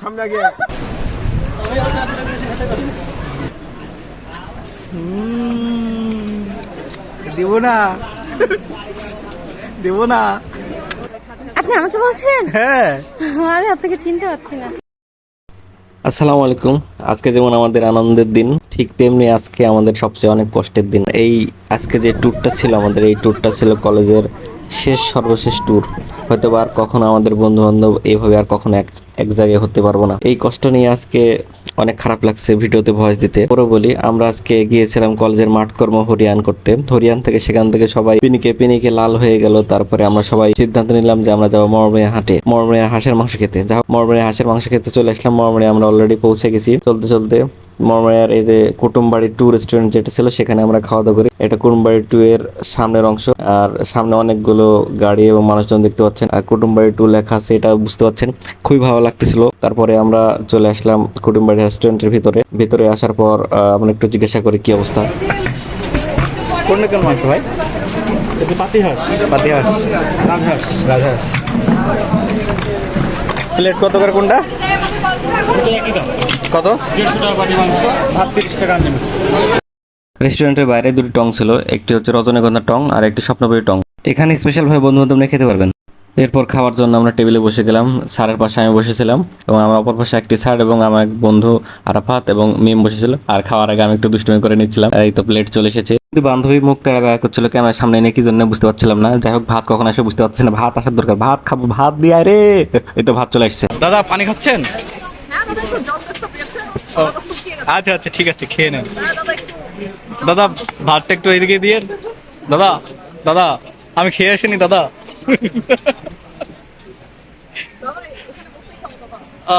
সামনে আগে দেব না দেব না। আপনি আমাকে বলছেন? হ্যাঁ, আমি আপনাকে চিনতে পারছি না। আসসালামু আলাইকুম। আজকে যেমন আমাদের আনন্দের দিন, ঠিক তেমনি আজকে আমাদের সবচেয়ে অনেক কষ্টের দিন। এই আজকে যে ট্যুরটা ছিল আমাদের, এই ট্যুরটা ছিল কলেজের সর্বশেষ ট্যুর। হয়তো বা আর কখনো আমাদের বন্ধু বান্ধব এইভাবে আর কখনো এক জায়গায় হতে পারবো না। এই কষ্ট নিয়ে আজকে অনেক খারাপ লাগছে ভিডিওতে ভয়েস দিতে। পরে বলি, আমরা আজকে গিয়েছিলাম কলেজের মাঠকর্ম হরিয়ান করতে। হরিয়ান থেকে সেখান থেকে সবাই পিনিকে লাল হয়ে গেল। তারপরে আমরা সবাই সিদ্ধান্ত নিলাম যে আমরা যাবো মরমরিয়া হাটে, মরমরিয়া হাঁসের মাংস খেতে। যা মরমরিয়া হাঁসের মাংস খেতে চলে আসলাম। মরমরিয়া আমরা অলরেডি পৌঁছে গেছি। চলতে চলতে মরমরিয়ার এই যে কুটুমবাড়ি টু রেস্টুরেন্ট যেটা ছিল, সেখানে আমরা খাওয়া দাওয়া করি। এটা কুটুমবাড়ি টু এর সামনের অংশ, আর সামনে অনেকগুলো গাড়ি এবং মানুষজন দেখতে পাচ্ছেন, আর কুটুমবাড়ি টু লেখা আছে, এটা বুঝতে পারছেন। খুবই ভালো লাগতেছিল। তারপরে আমরা চলে আসলাম কুটুমবাড়ি রেস্টুরেন্টের ভিতরে আসার পর আমরা একটু জিজ্ঞাসা করি কি অবস্থা। কোন রকম মাংস ভাই? এটা পাতিহাঁস, রাজহাঁস। প্লেট কত করে কোনটা? কত? 150 টাকা পাতি মাংস, 30 টাকা নেবে। রেস্টুরেন্টের বাইরে দুটি টং ছিল, একটি হচ্ছে রজনীগন্ধা টং আর একটি স্বপ্নপুরী টং। এখানে স্পেশাল ভাবে বন্ধু বান্ধব নিয়ে খেতে পারবেন। এরপর খাওয়ার জন্য আমরা টেবিলে বসে গেলাম। স্যারের পাশে আমি বসেছিলাম এবং আমার অপর পাশে একটি স্যার এবং আমার এক বন্ধু আরাফাত এবং মিম বসেছিল। আর খাওয়ার আগে আমি একটু দুষ্টুমি করে নিচ্ছিলাম। এই তো প্লেট চলে এসেছে, কিন্তু বান্ধবী মুখ তেড়া বেড়া করছিল ক্যামেরার সামনে এনে, কি জন্য বুঝতে পারছিলাম না। যাই হোক, ভাত কখন আসে বুঝতে পারছি না। ভাত আসার দরকার, ভাত খাবো, ভাত দিয়ে রে। এই তো ভাত চলে আসছে। দাদা পানি খাচ্ছেন? আচ্ছা আচ্ছা, ঠিক আছে, খেয়ে নেন। দাদা ভাতটা একটু এদিকে দিয়ে। দাদা দাদা আমি খেয়ে আসিনি দাদা।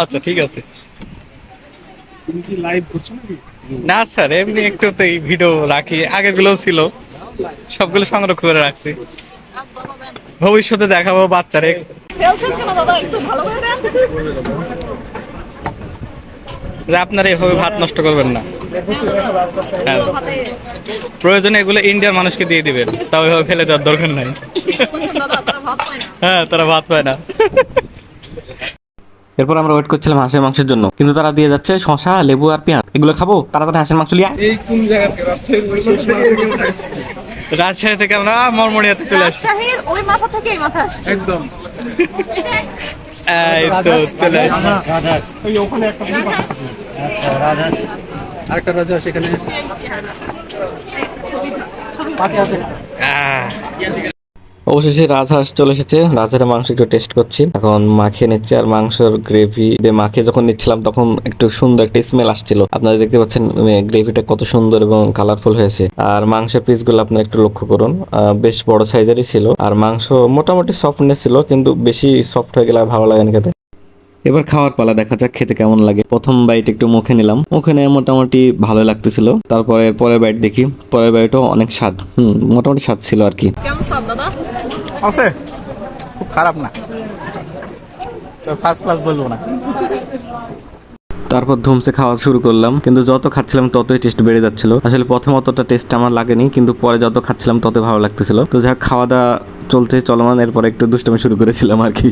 আচ্ছা ঠিক আছে। তুমি কি লাইভ করছো নাকি? না স্যার, এমনি একটু তো এই ভিডিও রাখি, আগেগুলোও ছিল, সবগুলো সংরক্ষণ করে রাখছি, ভবিষ্যতে দেখাবো বাচ্চারে। আপনারা এভাবে ভাত নষ্ট করবেন না। হ্যাঁ, প্রয়োজনে এগুলো ইন্ডিয়ার মানুষকে দিয়ে দিবেন, তাও এভাবে ফেলে দেওয়ার দরকার নাই। হ্যাঁ, তারা ভাত পায় না। এরপর আমরা ওয়েট করছিলাম হাঁসের মাংসের জন্য, কিন্তু তারা দিয়ে যাচ্ছে শশা, লেবু আর পেঁয়াজ। এগুলো খাবো, তাড়াতাড়ি হাঁসের মাংস লিয়া। এই কোন জায়গা? রাজশাহী থেকে আমরা মরমরিয়াতে চলে আসছি। রাজশাহীর ওই মাথা থেকে এই মাথা আসছে একদম। এই তো চলে আসছি। ওই ওখানে একটা আচ্ছা, রাজহাঁস, আরেকটা রাজহাঁস এখানে পাতি আছে। অবশেষে রাজহাঁস চলে এসেছে। রাজহাঁসের মাংস একটু টেস্ট করছি, এখন মাখিয়ে নিচ্ছে। আর মাংসের গ্রেভি দিয়ে মাখিয়ে যখন নিচ্ছিলাম তখন একটু সুন্দর একটা স্মেল আসছিল। আপনারা দেখতে পাচ্ছেন গ্রেভিটা কত সুন্দর এবং কালারফুল হয়েছে। আর মাংসের পিসগুলো আপনারা একটু লক্ষ্য করুন, বেশ বড় সাইজেরই ছিল। আর মাংস মোটামুটি সফটনেস ছিল, কিন্তু বেশি সফট হয়ে গেলে ভালো লাগে না খেতে। এবার খাওয়ার পালা, দেখা যাক খেতে কেমন লাগে। প্রথম বাইট একটু মুখে নিলাম, মুখে নিয়ে মোটামুটি ভালো লাগতেছিল। তারপরে পরের বাইট দেখি, পরের বাইটও অনেক স্বাদ, মোটামুটি স্বাদ ছিল আর কি। কেমন স্বাদ দাদা? আছে, খুব খারাপ না, তো ফার্স্ট ক্লাস বলবো না। তারপর ধুমসে খাওয়া শুরু করলাম, কিন্তু যত খাচ্ছিলাম ততই টেস্ট বেড়ে যাচ্ছিল। আসলে প্রথম অতটা টেস্ট আমার লাগেনি, কিন্তু পরে যত খাচ্ছিলাম তত ভালো লাগতেছিল। তো যাই হোক, খাওয়া দাওয়া চলছে চলমান। এরপরে একটু দুষ্টামি শুরু করেছিলাম আর কি।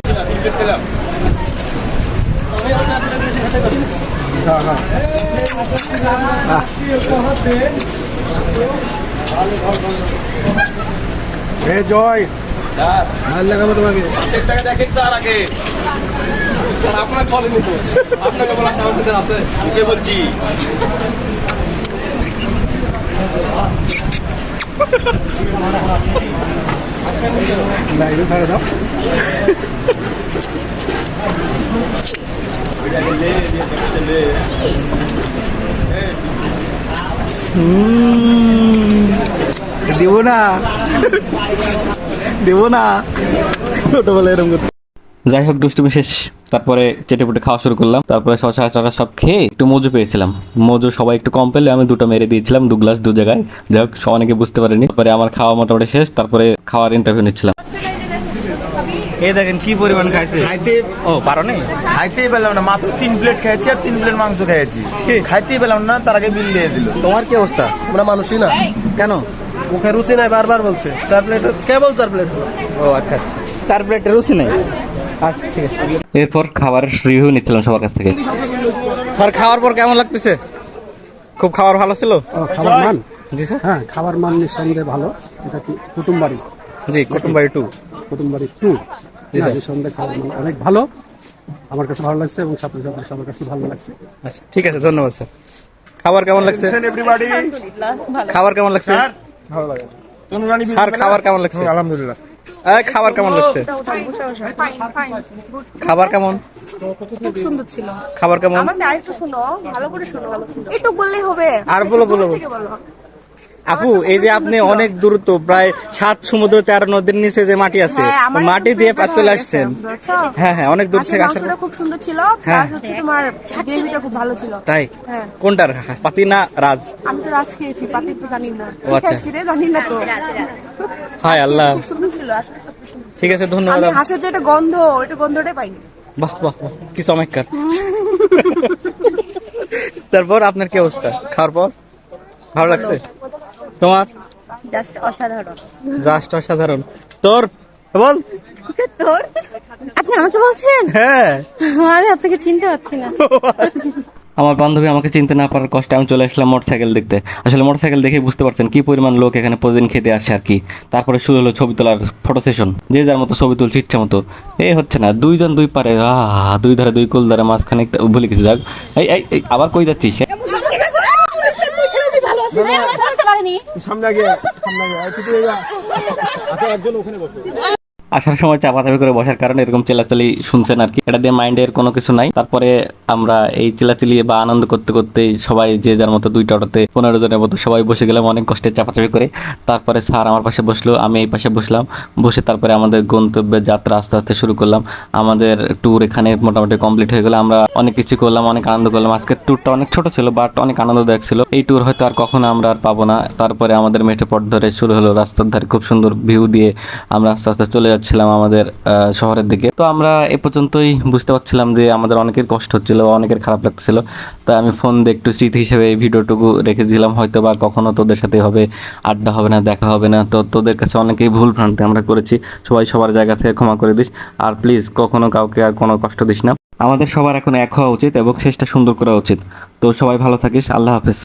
জয় ভাল লাগাবো তোমাকে। 10 টাকা দেখেন স্যার আগে। স্যার আপনার বলেনি তো, আপনাকে বলা সামর্থ্য আছে, কে বলছি? লাইভে ছাড়া দাও। দেব না দেব না, ছোটবেলায় এরকম করতে। যাই হোক, দুষ্টুমি শেষ। তারপরে চেটেপুটে খাওয়া শুরু করলাম। তারপরে শশা টশা সব খেয়ে একটু মজু পেয়েছিলাম। মজু সবাই একটু কম পেলে আমি দুটো মেরে দিয়েছিলাম, 2 গ্লাস 2 জায়গায়। যাই হোক, অনেকে বুঝতে পারেনি। তারপরে আমার খাওয়া মোটামুটি শেষ। তারপরে খাওয়ার ইন্টারভিউ নিচ্ছিলাম। এই দেখেন কি পরিমাণ খাইছে। পারো নেই, খাইতেই পেলাম না। মাত্র 3 প্লেট খেয়েছি আর 3 প্লেট মাংস খেয়েছি, খাইতেই পেলাম না। তার আগে বিল দিয়ে দিল। তোমার কি অবস্থা? তোমরা মানুষই না কেন? মুখে রুচি নাই, বারবার বলছে 4 প্লেট, কেবল 4 প্লেট। ও আচ্ছা আচ্ছা, 4 প্লেটের রুচি নেই। আচ্ছা ঠিক আছে। এরপর খাবারের রিভিউ নিচ্ছিলাম সবার কাছ থেকে। স্যার খাওয়ার পর কেমন লাগতেছে? খুব খাবার ভালো ছিল? খাবার মান, জি স্যার। হ্যাঁ খাবার মান নিঃসন্দেহে ভালো। এটা কি কুটুমবাড়ি? জি, কুটুমবাড়ি 2। কুটুমবাড়ি 2 নিঃসন্দেহে খাবার মান অনেক ভালো। আমার কাছে ভালো লাগছে এবং ছাত্রছাত্রী সবার কাছে ভালো লাগছে। আচ্ছা ঠিক আছে, ধন্যবাদ স্যার। খাবার কেমন লাগছে? আলহামদুলিল্লাহ ভালো। খাবার কেমন লাগছে? স্যার খাবার কেমন লাগছে? আলহামদুলিল্লাহ। খাবার কেমন লাগছে? খাবার কেমন? খুব সুন্দর ছিল। খাবার কেমন? আমাকে আরেকটু শোনো, ভালো করে শোনো। একটু বললেই হবে। আর বলো, বলো, বলো। থেকে বলো। আপু, এই যে আপনি অনেক দূরত্ব, প্রায় 7 সমুদ্র 13 নদীর নিচে যে মাটি আছে, হ্যাঁ, আমার মাটি একটু দিয়ে বের পাশ চলে হয়ে গেছে, আসছেন। বুঝছো? হ্যাঁ হ্যাঁ, অনেক দূর থেকে আসার। মাংসটা খুব সুন্দর ছিল, হ্যাঁ। প্লাস হচ্ছে তোমার গ্রেভিটা খুব ভালো ছিল। তাই? হ্যাঁ। কোনটার, পাতি না রাজ? আমি তো রাজ খেয়েছি, পাতি তো জানি না। ও আচ্ছা। খাইছি রে, জানি না তো। হায় আল্লাহ। খুব সুন্দর ছিল, আসলে সত্যি সুন্দর। ঠিক আছে, ধন্যবাদ। আমি হাঁসের যেটা গন্ধ, ওইটা গন্ধটাই পাইনি। বাহ বাহ বাহ, কি চমৎকার। তারপর আপনার কি অবস্থা খাওয়ার পর? ভালো লাগছে? তোমার? জাস্ট অসাধারণ। জাস্ট অসাধারণ। তোর বল। তোর? আপনি আমাকে বলছেন? হ্যাঁ। আমি আপনাকে চিনতে পারছি না। আমার বান্ধবী আমাকে চিনতে না পারার কষ্টে আমি চলে আসলাম মোটরসাইকেল দেখতে। আসলে মোটরসাইকেল দেখে বুঝতে পারছেন কি পরিমাণ লোক এখানে প্রতিদিন খেতে আসে আর কি। তারপরে শুরু হলো ছবি তোলার ফটো সেশন। যে যার মতো ছবি তুলছে ইচ্ছা মতো। এই হচ্ছে না, দুইজন দুই পারে, দুই ধারে দুই কোল ধারে মাঝখানে ভুলে কিছু যাক। এই এই এই, আবার কই যাচ্ছিস? আসার সময় চাপাচাপি করে বসার কারণে এরকম চেলাচালি শুনছেন আর কি। এটা দিয়ে মাইন্ডের কোনো কিছু নাই। তারপরে আমরা এই চেলাচালি বা আনন্দ করতে করতেই সবাই যে যার মতো দুইটা অটোতে 15 জনের মতো সবাই বসে গেলাম অনেক কষ্টে চাপাচাপি করে। তারপরে স্যার আমার পাশে বসলো, আমি এই পাশে বসলাম। বসে তারপরে আমাদের গন্তব্যের যাত্রা আস্তে আস্তে শুরু করলাম। আমাদের ট্যুর এখানে মোটামুটি কমপ্লিট হয়ে গেল। আমরা অনেক কিছু করলাম, অনেক আনন্দ করলাম। আজকের ট্যুরটা অনেক ছোট ছিল বাট অনেক আনন্দদায়ক ছিল। এই ট্যুর হয়তো আর কখনো আমরা আর পাবো না। তারপরে আমাদের মেঠো পথ ধরে শুরু হলো রাস্তার ধারে খুব সুন্দর ভিউ দিয়ে আমরা আস্তে আস্তে চলে যাচ্ছিলাম আমাদের শহরের দিকে। তো আমরা এ পর্যন্তই বুঝতে পারছিলাম যে আমাদের অনেকের কষ্ট হচ্ছিল, অনেকের খারাপ লাগছিল। তাই আমি ফোন দিয়ে একটু স্মৃতি হিসেবে এই ভিডিওটুকু রেখেছিলাম। হয়তো বা কখনো তোদের সাথে হবে, আড্ডা হবে না, দেখা হবে না। তো তোদের কাছে অনেকেই ভুল ভ্রান্তি আমরা করেছি। সবাই সবার জায়গা থেকে ক্ষমা করে দিস। আর প্লিজ কখনো কাউকে আর কোনো কষ্ট দিস না। আমাদের সবার এখন এক হওয়া উচিত এবং শেষটা সুন্দর করা উচিত। তো সবাই ভালো থাকিস। আল্লাহ হাফেজ।